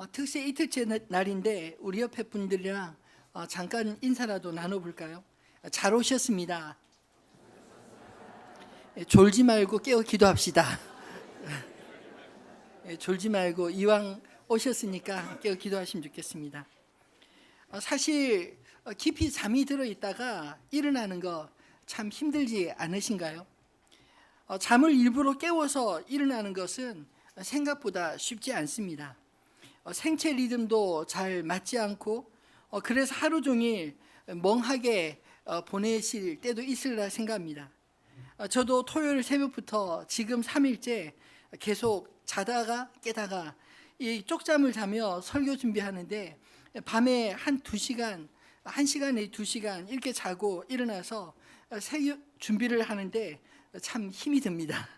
특세 이틀째 날인데 우리 옆에 분들이랑 잠깐 인사라도 나눠볼까요? 잘 오셨습니다. 졸지 말고 깨어 기도합시다. 졸지 말고 이왕 오셨으니까 깨어 기도하시면 좋겠습니다. 사실 깊이 잠이 들어 있다가 일어나는 거 참 힘들지 않으신가요? 잠을 일부러 깨워서 일어나는 것은 생각보다 쉽지 않습니다. 생체 리듬도 잘 맞지 않고 그래서 하루 종일 멍하게 보내실 때도 있으리라 생각합니다. 저도 토요일 새벽부터 지금 3일째 계속 자다가 깨다가 이 쪽잠을 자며 설교 준비하는데 밤에 한 2시간, 1시간, 2시간 이렇게 자고 일어나서 설교 준비를 하는데 참 힘이 듭니다.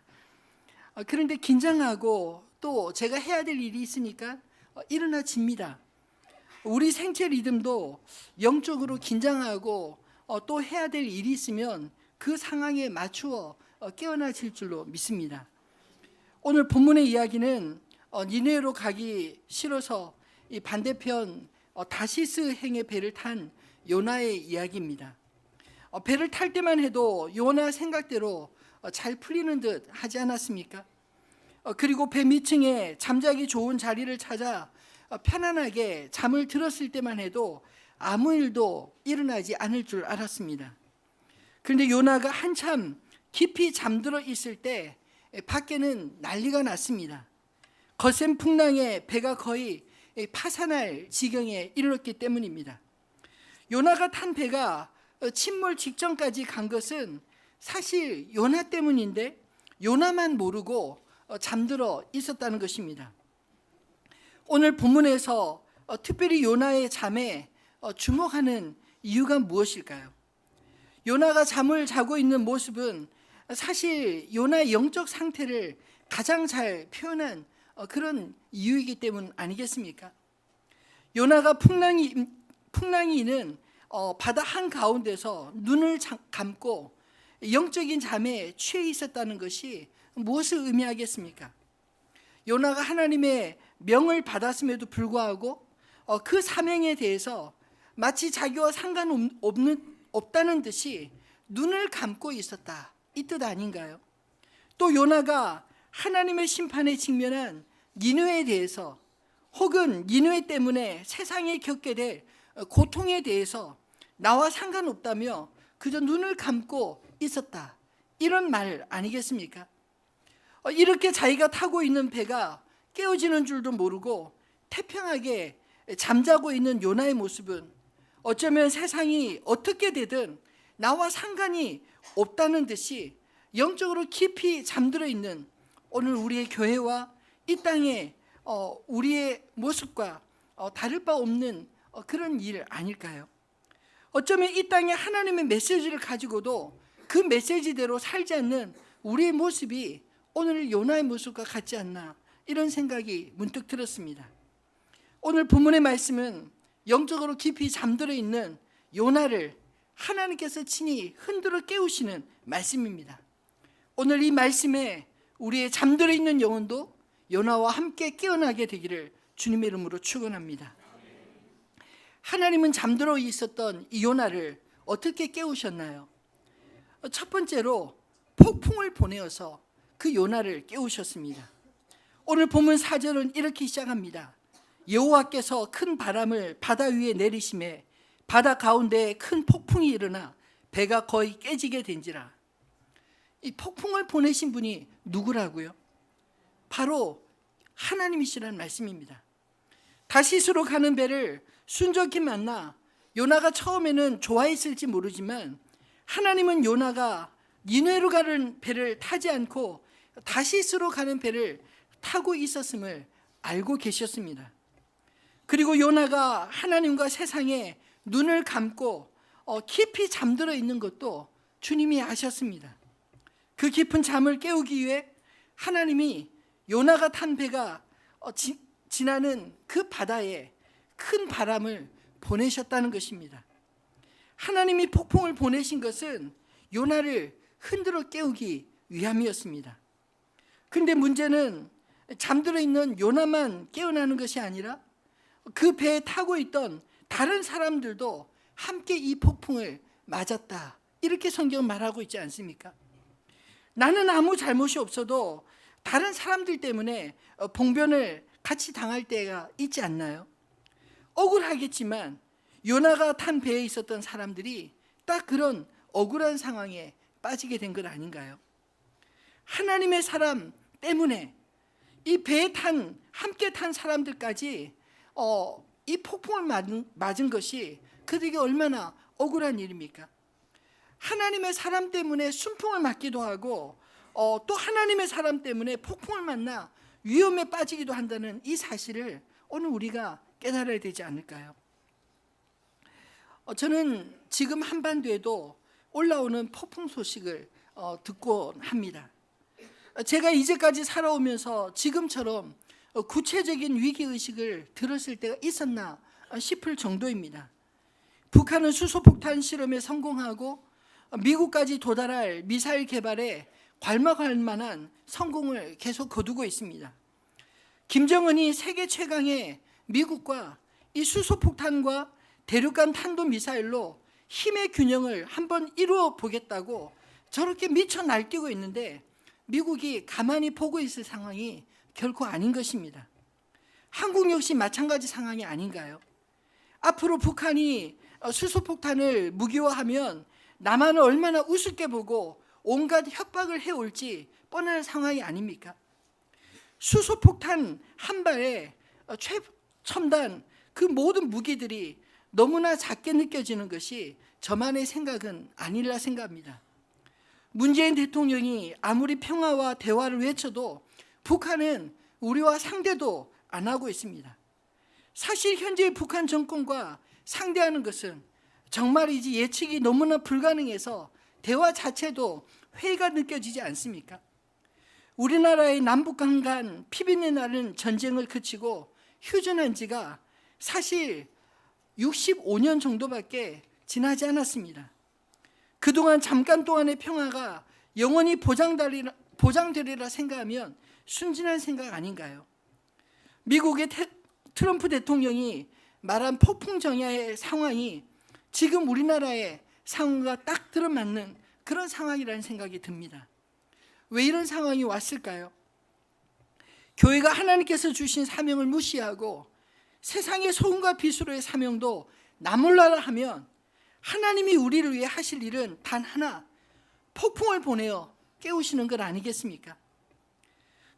그런데 긴장하고 또 제가 해야 될 일이 있으니까 일어나집니다. 우리 생체 리듬도 영적으로 긴장하고 또 해야 될 일이 있으면 그 상황에 맞추어 깨어나질 줄로 믿습니다. 오늘 본문의 이야기는 니느웨로 가기 싫어서 이 반대편 다시스 행의 배를 탄 요나의 이야기입니다. 배를 탈 때만 해도 요나 생각대로 잘 풀리는 듯 하지 않았습니까? 그리고 배 밑층에 잠자기 좋은 자리를 찾아 편안하게 잠을 들었을 때만 해도 아무 일도 일어나지 않을 줄 알았습니다. 그런데 요나가 한참 깊이 잠들어 있을 때 밖에는 난리가 났습니다. 거센 풍랑에 배가 거의 파산할 지경에 이르렀기 때문입니다. 요나가 탄 배가 침몰 직전까지 간 것은 사실 요나 때문인데 요나만 모르고 잠들어 있었다는 것입니다. 오늘 본문에서 특별히 요나의 잠에 주목하는 이유가 무엇일까요? 요나가 잠을 자고 있는 모습은 사실 요나의 영적 상태를 가장 잘 표현한 그런 이유이기 때문 아니겠습니까? 요나가 풍랑이는 바다 한가운데서 눈을 감고 영적인 잠에 취해 있었다는 것이 무엇을 의미하겠습니까? 요나가 하나님의 명을 받았음에도 불구하고 그 사명에 대해서 마치 자기와 상관없다는 듯이 눈을 감고 있었다, 이 뜻 아닌가요? 또 요나가 하나님의 심판에 직면한 니느웨에 대해서 혹은 니느웨 때문에 세상에 겪게 될 고통에 대해서 나와 상관없다며 그저 눈을 감고 있었다, 이런 말 아니겠습니까? 이렇게 자기가 타고 있는 배가 깨어지는 줄도 모르고 태평하게 잠자고 있는 요나의 모습은 어쩌면 세상이 어떻게 되든 나와 상관이 없다는 듯이 영적으로 깊이 잠들어 있는 오늘 우리의 교회와 이 땅의 우리의 모습과 다를 바 없는 그런 일 아닐까요? 어쩌면 이 땅에 하나님의 메시지를 가지고도 그 메시지대로 살지 않는 우리의 모습이 오늘 요나의 모습과 같지 않나, 이런 생각이 문득 들었습니다. 오늘 본문의 말씀은 영적으로 깊이 잠들어 있는 요나를 하나님께서 친히 흔들어 깨우시는 말씀입니다. 오늘 이 말씀에 우리의 잠들어 있는 영혼도 요나와 함께 깨어나게 되기를 주님의 이름으로 축원합니다. 하나님은 잠들어 있었던 이 요나를 어떻게 깨우셨나요? 첫 번째로 폭풍을 보내어서 그 요나를 깨우셨습니다. 오늘 본문 4절은 이렇게 시작합니다. 여호와께서 큰 바람을 바다 위에 내리심에 바다 가운데에 큰 폭풍이 일어나 배가 거의 깨지게 된지라. 이 폭풍을 보내신 분이 누구라고요? 바로 하나님이시라는 말씀입니다. 다시스로 가는 배를 순적히 만나 요나가 처음에는 좋아했을지 모르지만 하나님은 요나가 니느웨로 가는 배를 타지 않고 다시스로 가는 배를 타고 있었음을 알고 계셨습니다. 그리고 요나가 하나님과 세상에 눈을 감고 깊이 잠들어 있는 것도 주님이 아셨습니다. 그 깊은 잠을 깨우기 위해 하나님이 요나가 탄 배가 지나는 그 바다에 큰 바람을 보내셨다는 것입니다. 하나님이 폭풍을 보내신 것은 요나를 흔들어 깨우기 위함이었습니다. 그런데 문제는 잠들어 있는 요나만 깨어나는 것이 아니라 그 배에 타고 있던 다른 사람들도 함께 이 폭풍을 맞았다. 이렇게 성경은 말하고 있지 않습니까? 나는 아무 잘못이 없어도 다른 사람들 때문에 봉변을 같이 당할 때가 있지 않나요? 억울하겠지만 요나가 탄 배에 있었던 사람들이 딱 그런 억울한 상황에 빠지게 된 것 아닌가요? 하나님의 사람 때문에 이 배에 함께 탄 사람들까지 이 폭풍을 맞은 것이 그들에게 얼마나 억울한 일입니까? 하나님의 사람 때문에 순풍을 맞기도 하고 또 하나님의 사람 때문에 폭풍을 만나 위험에 빠지기도 한다는 이 사실을 오늘 우리가 깨달아야 되지 않을까요? 저는 지금 한반도에도 올라오는 폭풍 소식을 듣곤 합니다. 제가 이제까지 살아오면서 지금처럼 구체적인 위기의식을 들었을 때가 있었나 싶을 정도입니다. 북한은 수소폭탄 실험에 성공하고 미국까지 도달할 미사일 개발에 괄목할 만한 성공을 계속 거두고 있습니다. 김정은이 세계 최강의 미국과 이 수소폭탄과 대륙간 탄도미사일로 힘의 균형을 한번 이루어 보겠다고 저렇게 미쳐 날뛰고 있는데 미국이 가만히 보고 있을 상황이 결코 아닌 것입니다. 한국 역시 마찬가지 상황이 아닌가요? 앞으로 북한이 수소폭탄을 무기화하면 남한을 얼마나 우습게 보고 온갖 협박을 해올지 뻔한 상황이 아닙니까? 수소폭탄 한 발에 최첨단 그 모든 무기들이 너무나 작게 느껴지는 것이 저만의 생각은 아니라 생각합니다. 문재인 대통령이 아무리 평화와 대화를 외쳐도 북한은 우리와 상대도 안 하고 있습니다. 사실 현재 북한 정권과 상대하는 것은 정말이지 예측이 너무나 불가능해서 대화 자체도 회의가 느껴지지 않습니까? 우리나라의 남북한 간 피비린내 나는 전쟁을 그치고 휴전한 지가 사실 65년 정도밖에 지나지 않았습니다. 그동안 잠깐 동안의 평화가 영원히 보장되리라 생각하면 순진한 생각 아닌가요? 미국의 트럼프 대통령이 말한 폭풍 정야의 상황이 지금 우리나라의 상황과 딱 들어맞는 그런 상황이라는 생각이 듭니다. 왜 이런 상황이 왔을까요? 교회가 하나님께서 주신 사명을 무시하고 세상의 소금과 비수로의 사명도 나몰라라 하면 하나님이 우리를 위해 하실 일은 단 하나, 폭풍을 보내어 깨우시는 것 아니겠습니까?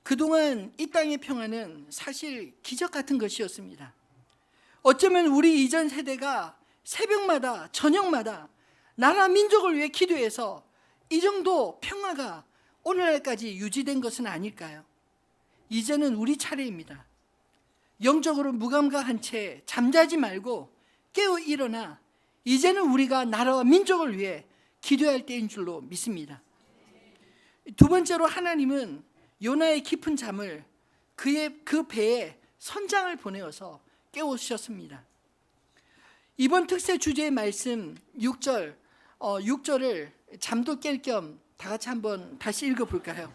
그동안 이 땅의 평화는 사실 기적 같은 것이었습니다. 어쩌면 우리 이전 세대가 새벽마다 저녁마다 나라 민족을 위해 기도해서 이 정도 평화가 오늘날까지 유지된 것은 아닐까요? 이제는 우리 차례입니다. 영적으로 무감각한 채 잠자지 말고 깨어 일어나 이제는 우리가 나라와 민족을 위해 기도해야 할 때인 줄로 믿습니다. 두 번째로 하나님은 요나의 깊은 잠을 그 배에 선장을 보내어서 깨우셨습니다. 이번 특세 주제의 말씀 6절을 잠도 깰 겸 다 같이 한번 다시 읽어볼까요?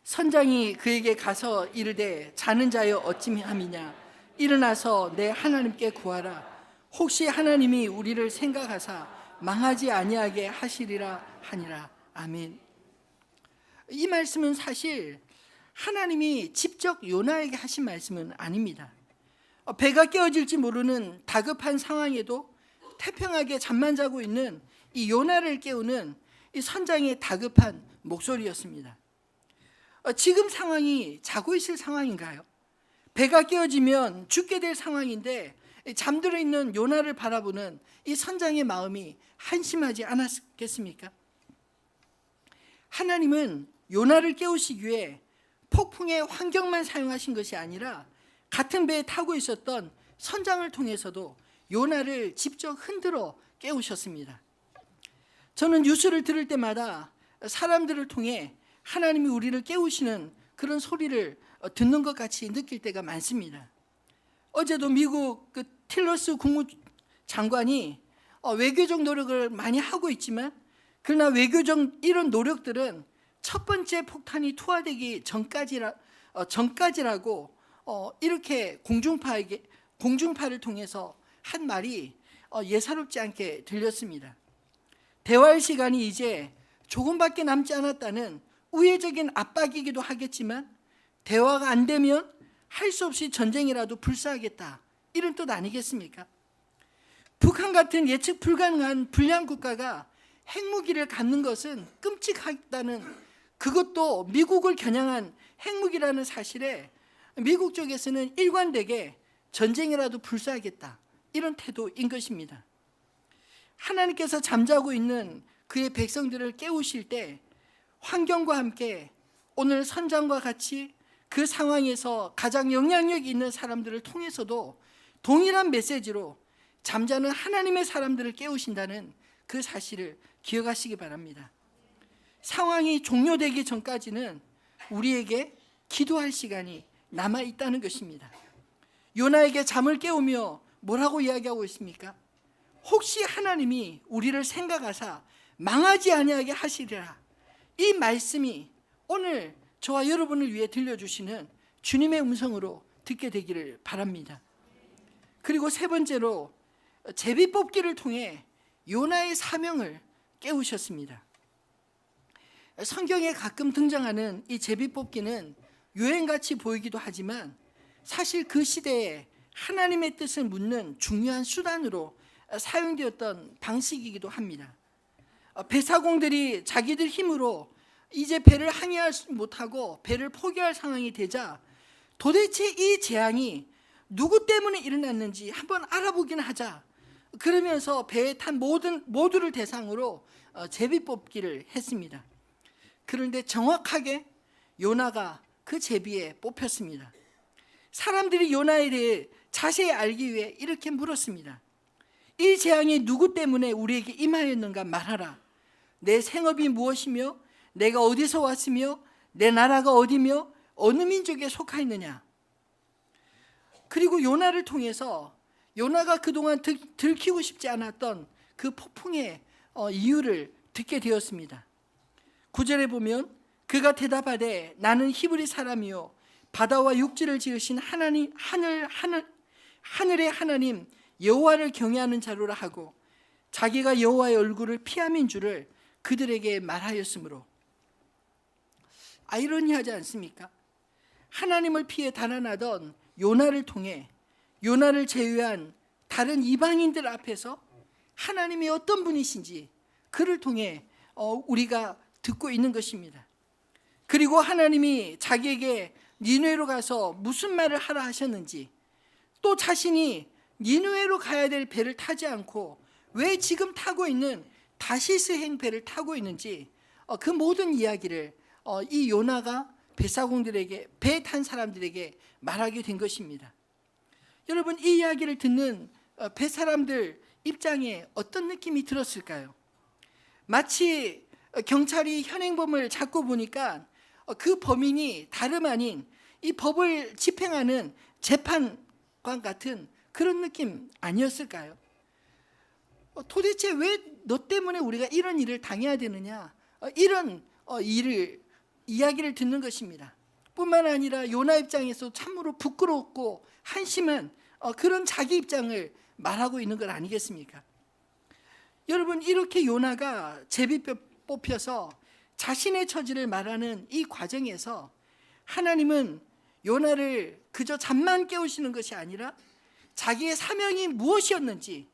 선장이 그에게 가서 이르되 자는 자여 어찌함이냐 일어나서 내 하나님께 구하라. 혹시 하나님이 우리를 생각하사 망하지 아니하게 하시리라 하니라. 아멘. 이 말씀은 사실 하나님이 직접 요나에게 하신 말씀은 아닙니다. 배가 깨어질지 모르는 다급한 상황에도 태평하게 잠만 자고 있는 이 요나를 깨우는 이 선장의 다급한 목소리였습니다. 지금 상황이 자고 있을 상황인가요? 배가 깨어지면 죽게 될 상황인데 잠들어 있는 요나를 바라보는 이 선장의 마음이 한심하지 않았겠습니까? 하나님은 요나를 깨우시기 위해 폭풍의 환경만 사용하신 것이 아니라 같은 배에 타고 있었던 선장을 통해서도 요나를 직접 흔들어 깨우셨습니다. 저는 뉴스를 들을 때마다 사람들을 통해 하나님이 우리를 깨우시는 그런 소리를 듣는 것 같이 느낄 때가 많습니다. 어제도 미국 틸러스 국무장관이 외교적 노력을 많이 하고 있지만 그러나 외교적 이런 노력들은 첫 번째 폭탄이 투하되기 전까지라고 이렇게 공중파를 통해서 한 말이 예사롭지 않게 들렸습니다. 대화할 시간이 이제 조금밖에 남지 않았다는 우회적인 압박이기도 하겠지만, 대화가 안 되면 할 수 없이 전쟁이라도 불사하겠다, 이런 뜻 아니겠습니까? 북한 같은 예측 불가능한 불량 국가가 핵무기를 갖는 것은 끔찍하다는, 그것도 미국을 겨냥한 핵무기라는 사실에 미국 쪽에서는 일관되게 전쟁이라도 불사하겠다, 이런 태도인 것입니다. 하나님께서 잠자고 있는 그의 백성들을 깨우실 때 환경과 함께 오늘 선장과 같이 그 상황에서 가장 영향력이 있는 사람들을 통해서도 동일한 메시지로 잠자는 하나님의 사람들을 깨우신다는 그 사실을 기억하시기 바랍니다. 상황이 종료되기 전까지는 우리에게 기도할 시간이 남아 있다는 것입니다. 요나에게 잠을 깨우며 뭐라고 이야기하고 있습니까? 혹시 하나님이 우리를 생각하사 망하지 아니하게 하시리라. 이 말씀이 오늘 저와 여러분을 위해 들려주시는 주님의 음성으로 듣게 되기를 바랍니다. 그리고 세 번째로, 제비 뽑기를 통해 요나의 사명을 깨우셨습니다. 성경에 가끔 등장하는 이 제비 뽑기는 유행같이 보이기도 하지만 사실 그 시대에 하나님의 뜻을 묻는 중요한 수단으로 사용되었던 방식이기도 합니다. 배사공들이 자기들 힘으로 이제 배를 항해할 못하고 배를 포기할 상황이 되자 도대체 이 재앙이 누구 때문에 일어났는지 한번 알아보긴 하자, 그러면서 배에 탄 모두를 대상으로 제비 뽑기를 했습니다. 그런데 정확하게 요나가 그 제비에 뽑혔습니다. 사람들이 요나에 대해 자세히 알기 위해 이렇게 물었습니다. 이 재앙이 누구 때문에 우리에게 임하였는가 말하라. 내 생업이 무엇이며 내가 어디서 왔으며 내 나라가 어디며 어느 민족에 속하였느냐. 그리고 요나를 통해서 요나가 그동안 들키고 싶지 않았던 그 폭풍의 이유를 듣게 되었습니다. 9절에 보면 그가 대답하되 나는 히브리 사람이요 바다와 육지를 지으신 하늘의 하나님 여호와를 경외하는 자로라 하고 자기가 여호와의 얼굴을 피함인 줄을 그들에게 말하였으므로. 아이러니하지 않습니까? 하나님을 피해 달아나던 요나를 통해 요나를 제외한 다른 이방인들 앞에서 하나님이 어떤 분이신지 그를 통해 우리가 듣고 있는 것입니다. 그리고 하나님이 자기에게 니느웨로 가서 무슨 말을 하라 하셨는지, 또 자신이 니느웨로 가야 될 배를 타지 않고 왜 지금 타고 있는 다시스행 배를 타고 있는지, 그 모든 이야기를 이 요나가 배사공들에게, 배 탄 사람들에게 말하게 된 것입니다. 여러분, 이 이야기를 듣는 배 사람들 입장에 어떤 느낌이 들었을까요? 마치 경찰이 현행범을 잡고 보니까 그 범인이 다름 아닌 이 법을 집행하는 재판관 같은 그런 느낌 아니었을까요? 도대체 왜 너 때문에 우리가 이런 일을 당해야 되느냐, 이런 이야기를 듣는 것입니다. 뿐만 아니라 요나 입장에서 참으로 부끄럽고 한심한 그런 자기 입장을 말하고 있는 것 아니겠습니까? 여러분, 이렇게 요나가 제비 뽑혀서 자신의 처지를 말하는 이 과정에서 하나님은 요나를 그저 잠만 깨우시는 것이 아니라 자기의 사명이 무엇이었는지,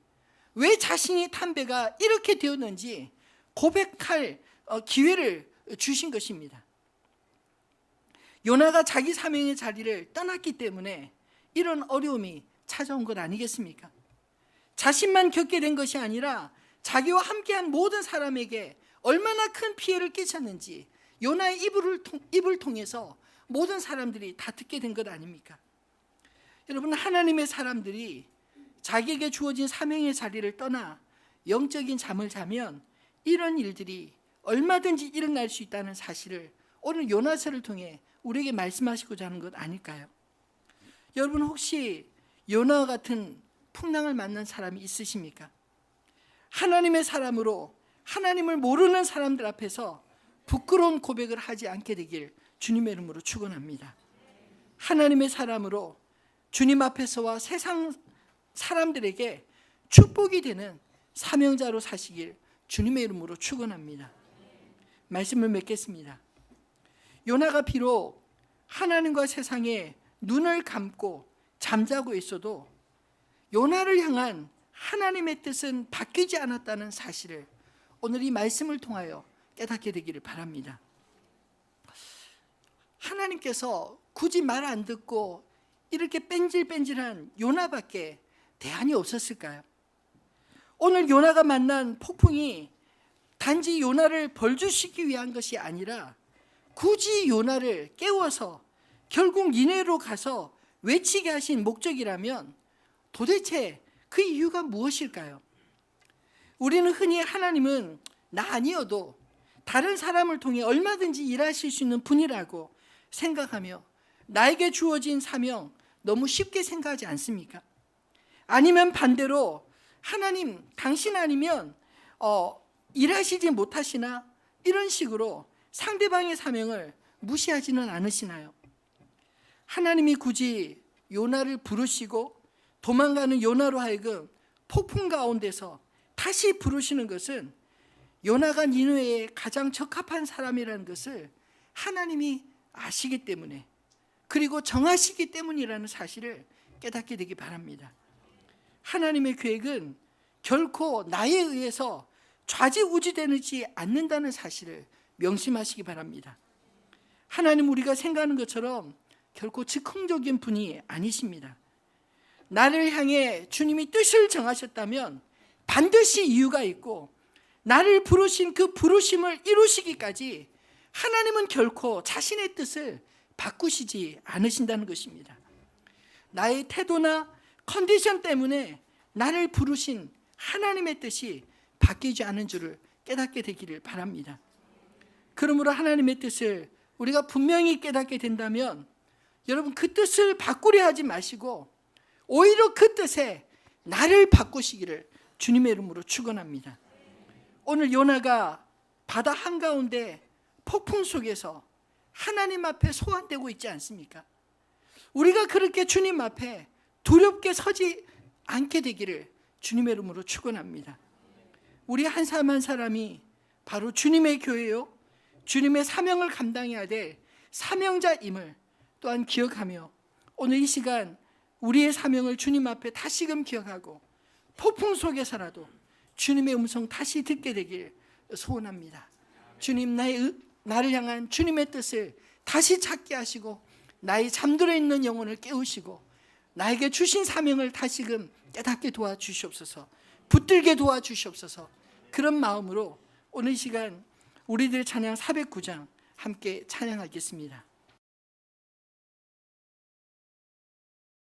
왜 자신이 탄 배가 이렇게 되었는지 고백할 기회를 주신 것입니다. 요나가 자기 사명의 자리를 떠났기 때문에 이런 어려움이 찾아온 것 아니겠습니까? 자신만 겪게 된 것이 아니라 자기와 함께한 모든 사람에게 얼마나 큰 피해를 끼쳤는지 요나의 입을 통해서 모든 사람들이 다 듣게 된 것 아닙니까? 여러분, 하나님의 사람들이 자기에게 주어진 사명의 자리를 떠나 영적인 잠을 자면 이런 일들이 얼마든지 일어날 수 있다는 사실을 오늘 요나서를 통해 우리에게 말씀하시고자 하는 것 아닐까요? 여러분, 혹시 요나와 같은 풍랑을 만난 사람이 있으십니까? 하나님의 사람으로 하나님을 모르는 사람들 앞에서 부끄러운 고백을 하지 않게 되길 주님의 이름으로 축원합니다. 하나님의 사람으로 주님 앞에서와 세상 사람들에게 축복이 되는 사명자로 사시길 주님의 이름으로 축원합니다. 말씀을 맺겠습니다. 요나가 비록 하나님과 세상에 눈을 감고 잠자고 있어도 요나를 향한 하나님의 뜻은 바뀌지 않았다는 사실을 오늘 이 말씀을 통하여 깨닫게 되기를 바랍니다. 하나님께서 굳이 말 안 듣고 이렇게 뺀질뺀질한 요나밖에 대안이 없었을까요? 오늘 요나가 만난 폭풍이 단지 요나를 벌주시키기 위한 것이 아니라 굳이 요나를 깨워서 결국 니네로 가서 외치게 하신 목적이라면 도대체 그 이유가 무엇일까요? 우리는 흔히 하나님은 나 아니어도 다른 사람을 통해 얼마든지 일하실 수 있는 분이라고 생각하며 나에게 주어진 사명 너무 쉽게 생각하지 않습니까? 아니면 반대로 하나님 당신 아니면 일하시지 못하시나? 이런 식으로 상대방의 사명을 무시하지는 않으시나요? 하나님이 굳이 요나를 부르시고 도망가는 요나로 하여금 폭풍 가운데서 다시 부르시는 것은 요나가 니느웨에 가장 적합한 사람이라는 것을 하나님이 아시기 때문에, 그리고 정하시기 때문이라는 사실을 깨닫게 되기 바랍니다. 하나님의 계획은 결코 나에 의해서 좌지우지되지 않는다는 사실을 명심하시기 바랍니다. 하나님 우리가 생각하는 것처럼 결코 즉흥적인 분이 아니십니다. 나를 향해 주님이 뜻을 정하셨다면 반드시 이유가 있고, 나를 부르신 그 부르심을 이루시기까지 하나님은 결코 자신의 뜻을 바꾸시지 않으신다는 것입니다. 나의 태도나 컨디션 때문에 나를 부르신 하나님의 뜻이 바뀌지 않은 줄을 깨닫게 되기를 바랍니다. 그러므로 하나님의 뜻을 우리가 분명히 깨닫게 된다면 여러분 그 뜻을 바꾸려 하지 마시고 오히려 그 뜻에 나를 바꾸시기를 주님의 이름으로 축원합니다. 오늘 요나가 바다 한가운데 폭풍 속에서 하나님 앞에 소환되고 있지 않습니까? 우리가 그렇게 주님 앞에 두렵게 서지 않게 되기를 주님의 이름으로 축원합니다. 우리 한 사람 한 사람이 바로 주님의 교회요, 주님의 사명을 감당해야 될 사명자임을 또한 기억하며 오늘 이 시간 우리의 사명을 주님 앞에 다시금 기억하고 폭풍 속에서라도 주님의 음성 다시 듣게 되길 소원합니다. 주님, 나를 향한 주님의 뜻을 다시 찾게 하시고 나의 잠들어 있는 영혼을 깨우시고 나에게 주신 사명을 다시금 깨닫게 도와주시옵소서, 붙들게 도와주시옵소서. 그런 마음으로 오늘 이 시간 우리들 찬양 409장 함께 찬양하겠습니다.